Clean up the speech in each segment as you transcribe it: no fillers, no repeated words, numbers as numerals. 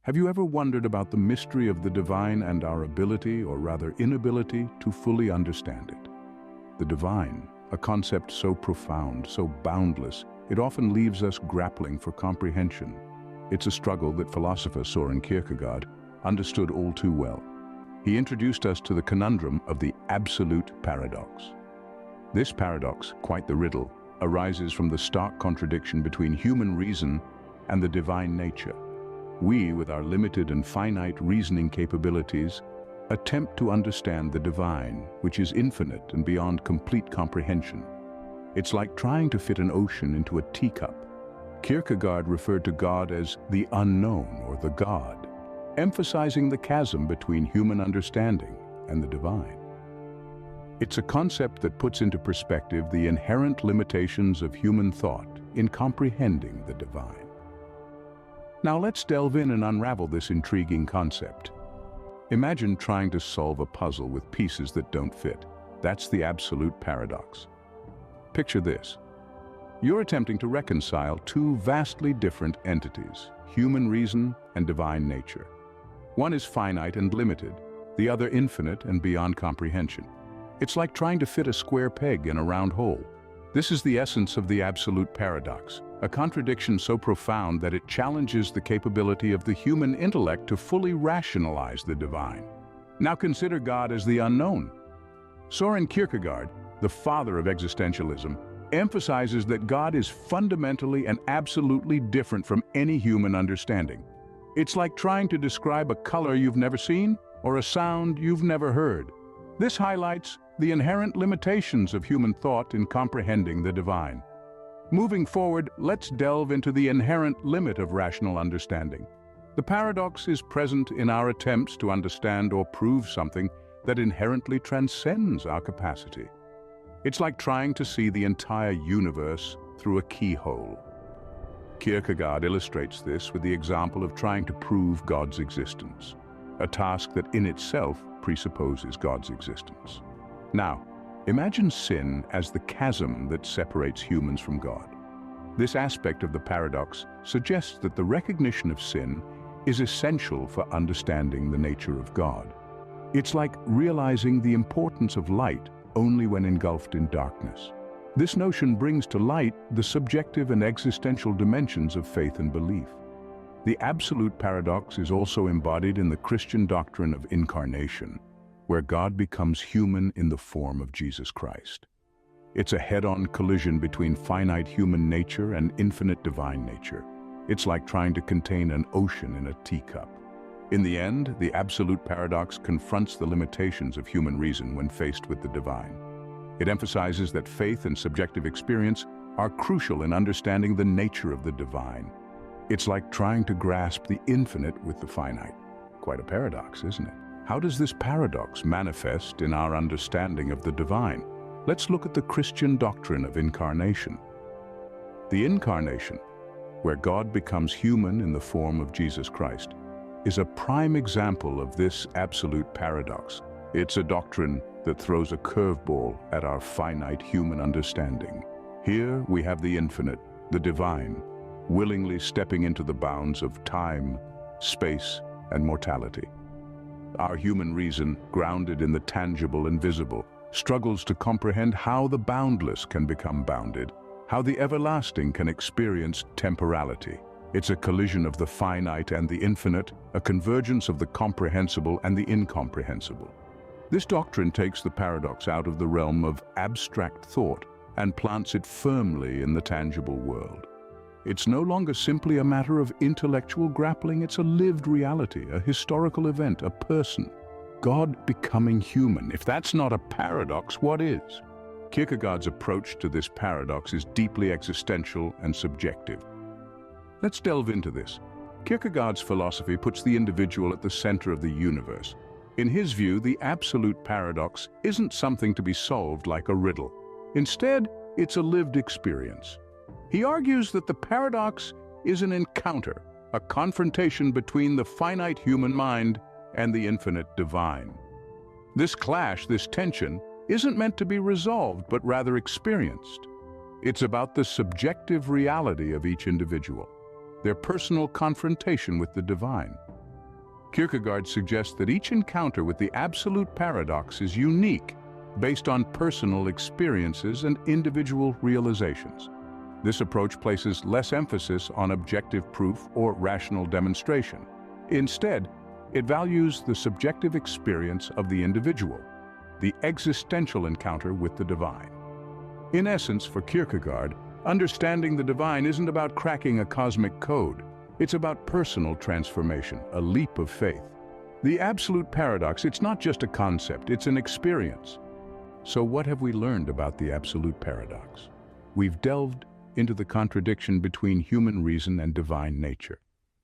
Have you ever wondered about the mystery of the divine and our ability, or rather inability, to fully understand it? The divine, a concept so profound, so boundless, it often leaves us grappling for comprehension. It's a struggle that philosopher Soren Kierkegaard understood all too well. He introduced us to the conundrum of the absolute paradox. This paradox, quite the riddle, arises from the stark contradiction between human reason and the divine nature. We, with our limited and finite reasoning capabilities, attempt to understand the divine, which is infinite and beyond complete comprehension. It's like trying to fit an ocean into a teacup. Kierkegaard referred to God as the unknown, or the God, emphasizing the chasm between human understanding and the divine. It's a concept that puts into perspective the inherent limitations of human thought in comprehending the divine. Now let's delve in and unravel this intriguing concept. Imagine trying to solve a puzzle with pieces that don't fit. That's the absolute paradox. Picture this. You're attempting to reconcile two vastly different entities, human reason and divine nature. One is finite and limited, the other infinite and beyond comprehension. It's like trying to fit a square peg in a round hole. This is the essence of the absolute paradox, a contradiction so profound that it challenges the capability of the human intellect to fully rationalize the divine. Now consider God as the unknown. Soren Kierkegaard, the father of existentialism, emphasizes that God is fundamentally and absolutely different from any human understanding. It's like trying to describe a color you've never seen or a sound you've never heard. This highlights the inherent limitations of human thought in comprehending the divine. Moving forward, let's delve into the inherent limit of rational understanding. The paradox is present in our attempts to understand or prove something that inherently transcends our capacity. It's like trying to see the entire universe through a keyhole. Kierkegaard illustrates this with the example of trying to prove God's existence, a task that in itself presupposes God's existence. Now, imagine sin as the chasm that separates humans from God. This aspect of the paradox suggests that the recognition of sin is essential for understanding the nature of God. It's like realizing the importance of light only when engulfed in darkness. This notion brings to light the subjective and existential dimensions of faith and belief. The absolute paradox is also embodied in the Christian doctrine of incarnation, where God becomes human in the form of Jesus Christ. It's a head-on collision between finite human nature and infinite divine nature. It's like trying to contain an ocean in a teacup. In the end, the absolute paradox confronts the limitations of human reason when faced with the divine. It emphasizes that faith and subjective experience are crucial in understanding the nature of the divine. It's like trying to grasp the infinite with the finite. Quite a paradox, isn't it? How does this paradox manifest in our understanding of the divine? Let's look at the Christian doctrine of incarnation. The incarnation, where God becomes human in the form of Jesus Christ, is a prime example of this absolute paradox. It's a doctrine that throws a curveball at our finite human understanding. Here we have the infinite, the divine, willingly stepping into the bounds of time, space, and mortality. Our human reason, grounded in the tangible and visible, struggles to comprehend how the boundless can become bounded, how the everlasting can experience temporality. It's a collision of the finite and the infinite, a convergence of the comprehensible and the incomprehensible. This doctrine takes the paradox out of the realm of abstract thought and plants it firmly in the tangible world. It's no longer simply a matter of intellectual grappling, it's a lived reality, a historical event, a person. God becoming human. If that's not a paradox, what is? Kierkegaard's approach to this paradox is deeply existential and subjective. Let's delve into this. Kierkegaard's philosophy puts the individual at the center of the universe. In his view, the absolute paradox isn't something to be solved like a riddle. Instead, it's a lived experience. He argues that the paradox is an encounter, a confrontation between the finite human mind and the infinite divine. This clash, this tension, isn't meant to be resolved, but rather experienced. It's about the subjective reality of each individual, their personal confrontation with the divine. Kierkegaard suggests that each encounter with the absolute paradox is unique, based on personal experiences and individual realizations. This approach places less emphasis on objective proof or rational demonstration. Instead, it values the subjective experience of the individual, the existential encounter with the divine. In essence, for Kierkegaard, understanding the divine isn't about cracking a cosmic code. It's about personal transformation, a leap of faith. The absolute paradox, it's not just a concept, it's an experience. So what have we learned about the absolute paradox? We've delved into the contradiction between human reason and divine nature,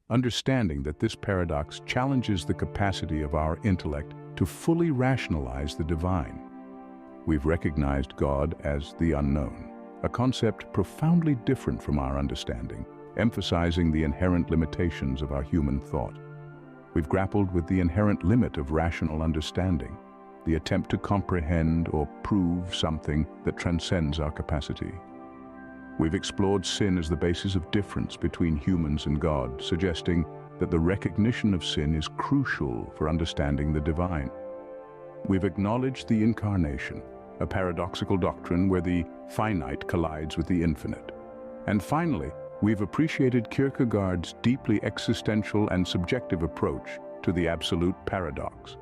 understanding that this paradox challenges the capacity of our intellect to fully rationalize the divine. We've recognized God as the unknown, a concept profoundly different from our understanding, emphasizing the inherent limitations of our human thought. We've grappled with the inherent limit of rational understanding, the attempt to comprehend or prove something that transcends our capacity. We've explored sin as the basis of difference between humans and God, suggesting that the recognition of sin is crucial for understanding the divine. We've acknowledged the incarnation, a paradoxical doctrine where the finite collides with the infinite. And finally, we've appreciated Kierkegaard's deeply existential and subjective approach to the absolute paradox,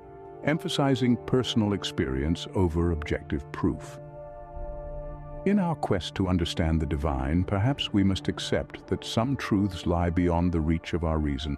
emphasizing personal experience over objective proof. In our quest to understand the divine, perhaps we must accept that some truths lie beyond the reach of our reason,